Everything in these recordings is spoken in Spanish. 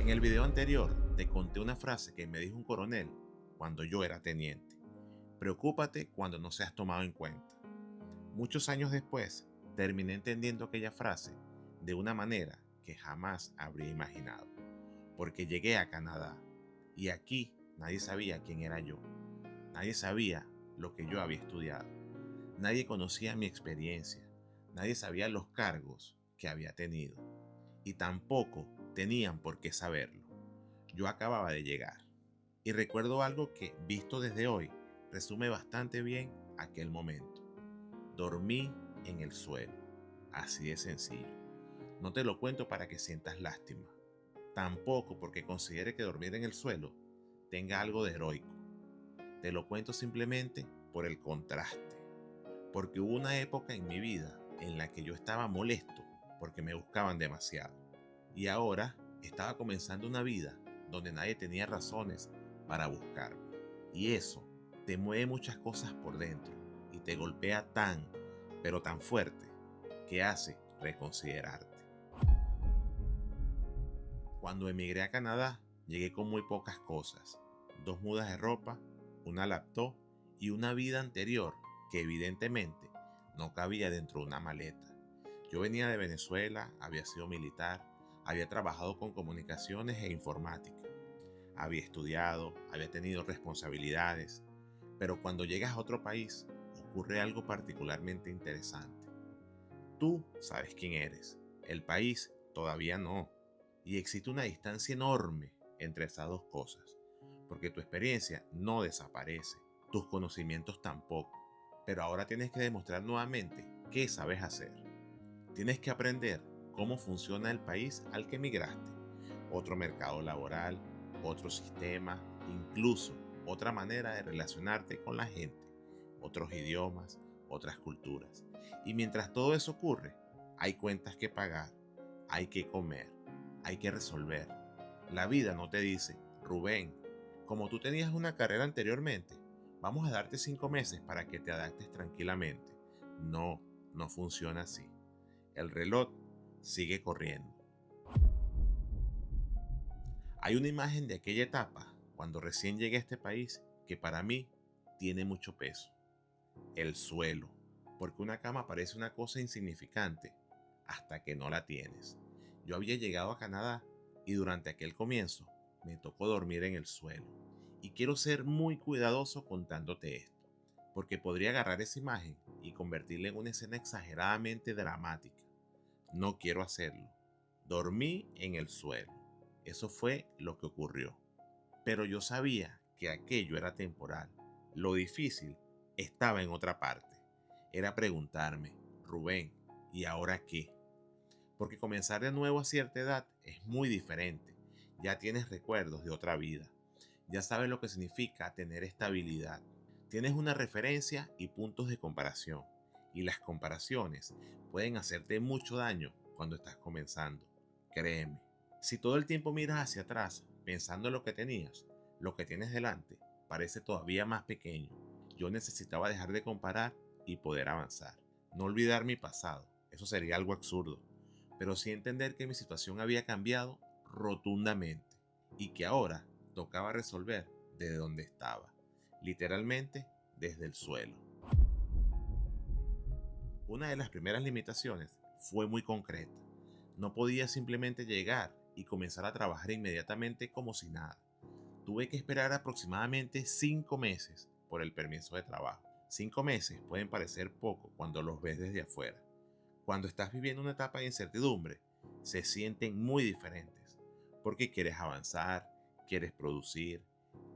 En el video anterior te conté una frase que me dijo un coronel cuando yo era teniente. Preocúpate cuando no seas tomado en cuenta. Muchos años después, terminé entendiendo aquella frase de una manera que jamás habría imaginado. Porque llegué a Canadá y aquí nadie sabía quién era yo. Nadie sabía lo que yo había estudiado. Nadie conocía mi experiencia. Nadie sabía los cargos que había tenido. Y tampoco tenían por qué saberlo. Yo acababa de llegar. Y recuerdo algo que, visto desde hoy, resume bastante bien aquel momento. Dormí en el suelo. Así de sencillo. No te lo cuento para que sientas lástima. Tampoco porque considere que dormir en el suelo tenga algo de heroico. Te lo cuento simplemente por el contraste. Porque hubo una época en mi vida en la que yo estaba molesto porque me buscaban demasiado. Y ahora estaba comenzando una vida donde nadie tenía razones para buscarme. Y eso te mueve muchas cosas por dentro y te golpea tan, pero tan fuerte, que hace reconsiderarte. Cuando emigré a Canadá, llegué con muy pocas cosas. 2 mudas de ropa, una laptop y una vida anterior que evidentemente no cabía dentro de una maleta. Yo venía de Venezuela, había sido militar, había trabajado con comunicaciones e informática. Había estudiado, había tenido responsabilidades, pero cuando llegas a otro país ocurre algo particularmente interesante. Tú sabes quién eres, el país todavía no, y existe una distancia enorme entre esas dos cosas, porque tu experiencia no desaparece, tus conocimientos tampoco, pero ahora tienes que demostrar nuevamente qué sabes hacer. Tienes que aprender cómo funciona el país al que emigraste, otro mercado laboral, otro sistema, incluso otra manera de relacionarte con la gente, otros idiomas, otras culturas. Y mientras todo eso ocurre, hay cuentas que pagar, hay que comer, hay que resolver. La vida no te dice, Rubén, como tú tenías una carrera anteriormente, vamos a darte 5 meses para que te adaptes tranquilamente. No, no funciona así. El reloj sigue corriendo. Hay una imagen de aquella etapa, cuando recién llegué a este país, que para mí tiene mucho peso. El suelo. Porque una cama parece una cosa insignificante hasta que no la tienes. Yo había llegado a Canadá y durante aquel comienzo me tocó dormir en el suelo. Y quiero ser muy cuidadoso contándote esto, porque podría agarrar esa imagen y convertirla en una escena exageradamente dramática. No quiero hacerlo. Dormí en el suelo. Eso fue lo que ocurrió. Pero yo sabía que aquello era temporal. Lo difícil estaba en otra parte. Era preguntarme, Rubén, ¿y ahora qué? Porque comenzar de nuevo a cierta edad es muy diferente. Ya tienes recuerdos de otra vida. Ya sabes lo que significa tener estabilidad. Tienes una referencia y puntos de comparación. Y las comparaciones pueden hacerte mucho daño cuando estás comenzando. Créeme. Si todo el tiempo miras hacia atrás pensando en lo que tenías, lo que tienes delante parece todavía más pequeño. Yo necesitaba dejar de comparar y poder avanzar. No olvidar mi pasado, eso sería algo absurdo, pero sí entender que mi situación había cambiado rotundamente y que ahora tocaba resolver desde donde estaba, literalmente desde el suelo. Una de las primeras limitaciones fue muy concreta. No podía simplemente llegar y comenzar a trabajar inmediatamente como si nada. Tuve que esperar aproximadamente 5 meses por el permiso de trabajo. 5 meses pueden parecer poco cuando los ves desde afuera. Cuando estás viviendo una etapa de incertidumbre, se sienten muy diferentes, porque quieres avanzar, quieres producir,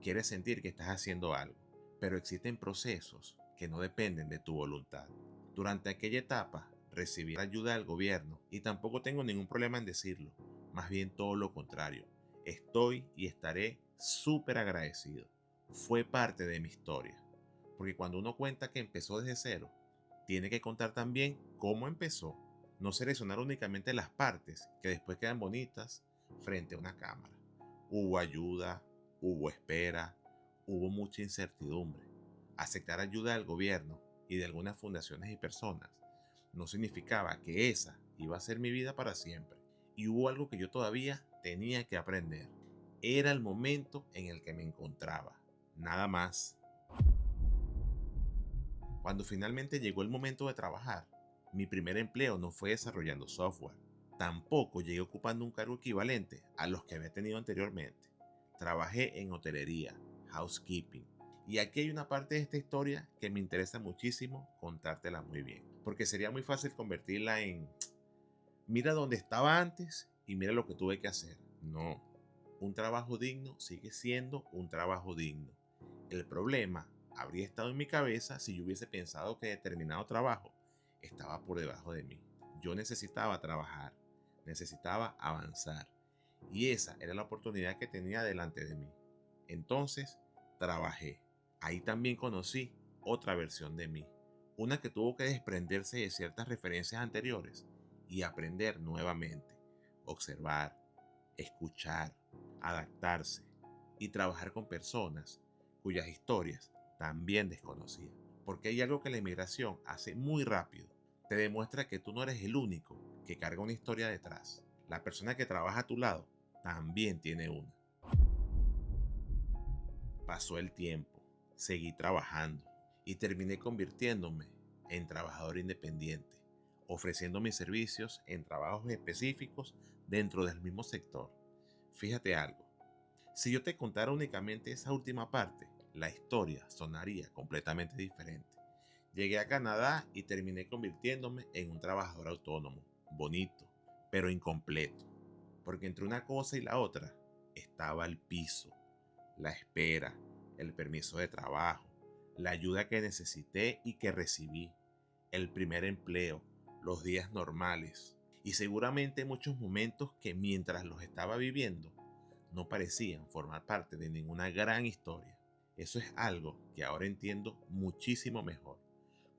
quieres sentir que estás haciendo algo, pero existen procesos que no dependen de tu voluntad. Durante aquella etapa, recibí ayuda del gobierno y tampoco tengo ningún problema en decirlo, más bien todo lo contrario. Estoy y estaré súper agradecido. Fue parte de mi historia, porque cuando uno cuenta que empezó desde cero, tiene que contar también cómo empezó, no seleccionar únicamente las partes que después quedan bonitas frente a una cámara. Hubo ayuda, hubo espera, hubo mucha incertidumbre. Aceptar ayuda del gobierno y de algunas fundaciones y personas no significaba que esa iba a ser mi vida para siempre. Y hubo algo que yo todavía tenía que aprender. Era el momento en el que me encontraba. Nada más. Cuando finalmente llegó el momento de trabajar, mi primer empleo no fue desarrollando software. Tampoco llegué ocupando un cargo equivalente a los que había tenido anteriormente. Trabajé en hotelería, housekeeping. Y aquí hay una parte de esta historia que me interesa muchísimo contártela muy bien. Porque sería muy fácil convertirla en mira dónde estaba antes y mira lo que tuve que hacer. No, un trabajo digno sigue siendo un trabajo digno. El problema habría estado en mi cabeza si yo hubiese pensado que determinado trabajo estaba por debajo de mí. Yo necesitaba trabajar, necesitaba avanzar y esa era la oportunidad que tenía delante de mí. Entonces, trabajé. Ahí también conocí otra versión de mí, una que tuvo que desprenderse de ciertas referencias anteriores y aprender nuevamente, observar, escuchar, adaptarse y trabajar con personas cuyas historias también desconocía. Porque hay algo que la inmigración hace muy rápido. Te demuestra que tú no eres el único que carga una historia detrás. La persona que trabaja a tu lado también tiene una. Pasó el tiempo, seguí trabajando y terminé convirtiéndome en trabajador independiente, ofreciendo mis servicios en trabajos específicos dentro del mismo sector. Fíjate algo, si yo te contara únicamente esa última parte, la historia sonaría completamente diferente. Llegué a Canadá y terminé convirtiéndome en un trabajador autónomo, bonito, pero incompleto, porque entre una cosa y la otra estaba el piso, la espera, el permiso de trabajo, la ayuda que necesité y que recibí, el primer empleo, los días normales y seguramente muchos momentos que mientras los estaba viviendo no parecían formar parte de ninguna gran historia. Eso es algo que ahora entiendo muchísimo mejor.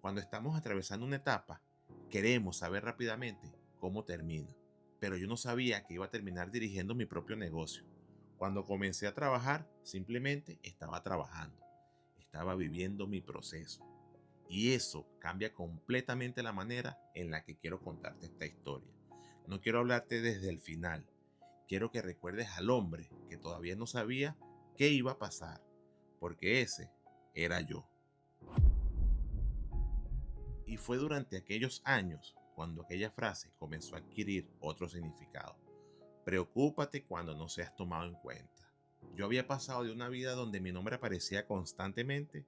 Cuando estamos atravesando una etapa, queremos saber rápidamente cómo termina. Pero yo no sabía que iba a terminar dirigiendo mi propio negocio. Cuando comencé a trabajar, simplemente estaba trabajando. Estaba viviendo mi proceso. Y eso cambia completamente la manera en la que quiero contarte esta historia. No quiero hablarte desde el final. Quiero que recuerdes al hombre que todavía no sabía qué iba a pasar, porque ese era yo. Y fue durante aquellos años cuando aquella frase comenzó a adquirir otro significado. Preocúpate cuando no seas tomado en cuenta. Yo había pasado de una vida donde mi nombre aparecía constantemente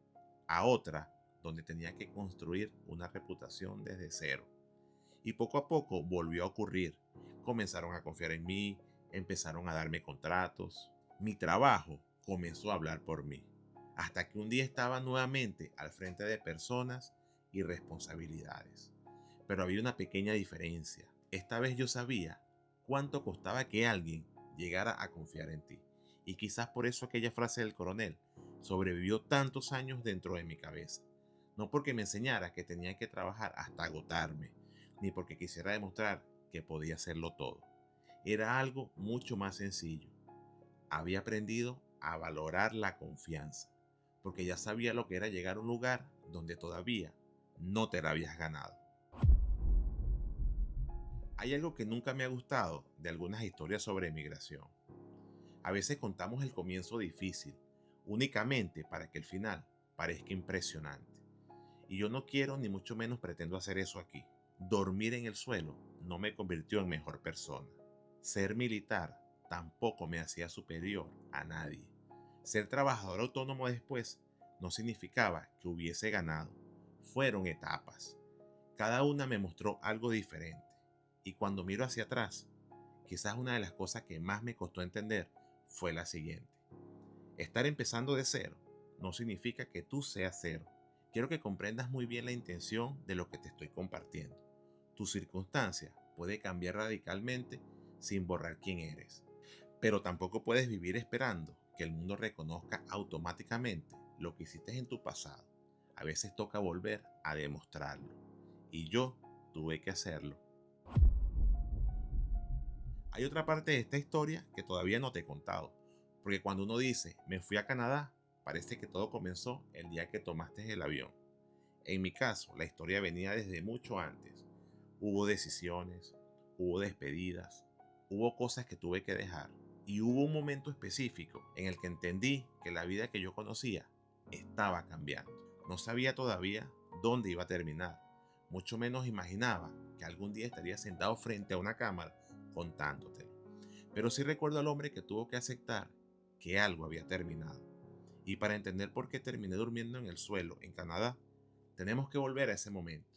a otra donde tenía que construir una reputación desde cero. Y poco a poco volvió a ocurrir. Comenzaron a confiar en mí, empezaron a darme contratos. Mi trabajo comenzó a hablar por mí. Hasta que un día estaba nuevamente al frente de personas y responsabilidades. Pero había una pequeña diferencia. Esta vez yo sabía cuánto costaba que alguien llegara a confiar en ti. Y quizás por eso aquella frase del coronel sobrevivió tantos años dentro de mi cabeza. No porque me enseñara que tenía que trabajar hasta agotarme, ni porque quisiera demostrar que podía hacerlo todo. Era algo mucho más sencillo. Había aprendido a valorar la confianza, porque ya sabía lo que era llegar a un lugar donde todavía no te la habías ganado. Hay algo que nunca me ha gustado de algunas historias sobre emigración. A veces contamos el comienzo difícil, únicamente para que el final parezca impresionante. Y yo no quiero ni mucho menos pretendo hacer eso aquí. Dormir en el suelo no me convirtió en mejor persona. Ser militar tampoco me hacía superior a nadie. Ser trabajador autónomo después no significaba que hubiese ganado. Fueron etapas. Cada una me mostró algo diferente. Y cuando miro hacia atrás, quizás una de las cosas que más me costó entender fue la siguiente. Estar empezando de cero no significa que tú seas cero. Quiero que comprendas muy bien la intención de lo que te estoy compartiendo. Tu circunstancia puede cambiar radicalmente sin borrar quién eres. Pero tampoco puedes vivir esperando que el mundo reconozca automáticamente lo que hiciste en tu pasado. A veces toca volver a demostrarlo. Y yo tuve que hacerlo. Hay otra parte de esta historia que todavía no te he contado. Porque cuando uno dice, me fui a Canadá, parece que todo comenzó el día que tomaste el avión. En mi caso, la historia venía desde mucho antes. Hubo decisiones, hubo despedidas, hubo cosas que tuve que dejar y hubo un momento específico en el que entendí que la vida que yo conocía estaba cambiando. No sabía todavía dónde iba a terminar, mucho menos imaginaba que algún día estaría sentado frente a una cámara contándotelo. Pero sí recuerdo al hombre que tuvo que aceptar que algo había terminado. Y para entender por qué terminé durmiendo en el suelo en Canadá, tenemos que volver a ese momento,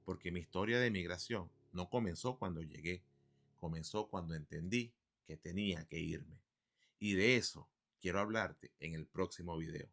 porque mi historia de migración no comenzó cuando llegué, comenzó cuando entendí que tenía que irme. Y de eso quiero hablarte en el próximo video.